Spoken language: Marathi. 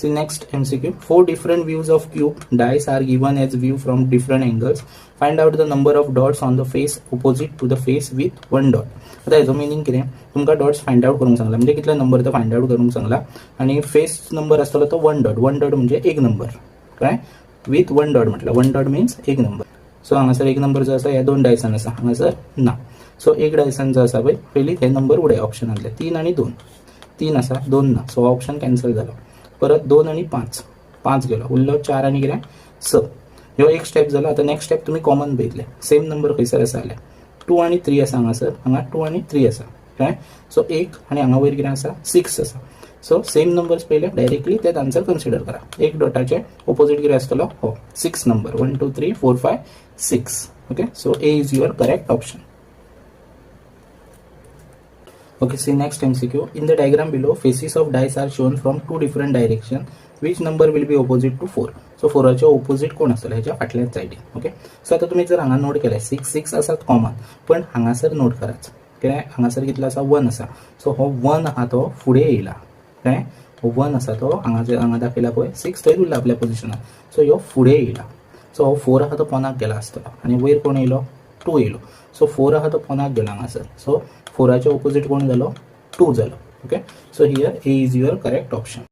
See next MCQ. 4 different views of cube dice are given as view from different angles. Find out the number of dots on the face opposite to the face with one dot. आता याचं मिनिंग कितें तुमकां डॉट्स फायंड आउट करूंक सांगला म्हणजे कितले नंबर तो फायंड आउट करूंक सांगला आणि फेस नंबर आसतलो तो वन डॉट म्हणजे एक नंबर काय विथ वन डॉट म्हटलं वन डॉट मीन्स एक नंबर. सो हांगासर एक नंबर जो आसा ह्या दोन डायसान आसा हांगासर ना. सो एक डायसान जो आसा पळय पयलीं हे नंबर उडय ऑप्शनांतले 3 आणि 2 3 आसा 2 ना सो ऑप्शन कॅन्सल जालो. परत 2 आणि 5 गेलो उरलो 4 आणि कितें 6. ह्यो एक स्टेप जालो. आता नेक्स्ट स्टेप तुम्ही कॉमन पळयतले सेम नंबर खंयसर आसा जाल्यार 2 आणि 3 आसा हांगासर हांगा 2 आणि 3 आसा काय. सो एक आणि हांगा वयर कितें आसा 6 आसा. सो सेम नंबर्स पयले डायरेक्टली तेच आन्सर कन्सिडर करा. एक डॉटाचे ऑपोजिट कितें आसतलो हो 6 number 1 2 3 4 5 6. Okay so A is your correct option. Okay, see next MCQ. In the diagram below, faces of dice are shown from 2 different directions. Which number will be opposite to 4? So 4 चे opposite कोण आसतले ह्याच्या फाटल्याच सायडीन. ओके सो आता तुम्ही जर हांगा नोट केले 6 आसात कॉमन पण हांगासर नोट कराच कित्याक हांगासर कितलो आसा 1 आसा. सो हो 1 आहा तो फुडें येयला काय हो 1 आसा तो हांगा दाखयला पळय 6 थंय उरला आपल्या पोजिशनार. सो ह्यो फुडें येयला. सो हो 4 आहा तो पोनाक गेला आसतलो आनी वयर कोण येयलो 2 येयलो. सो 4 आहा तो पोनाक गेलो हांगासर. सो 4 चे ऑपोजिट कोण जालो 2 जालो. Okay so here A is your correct option.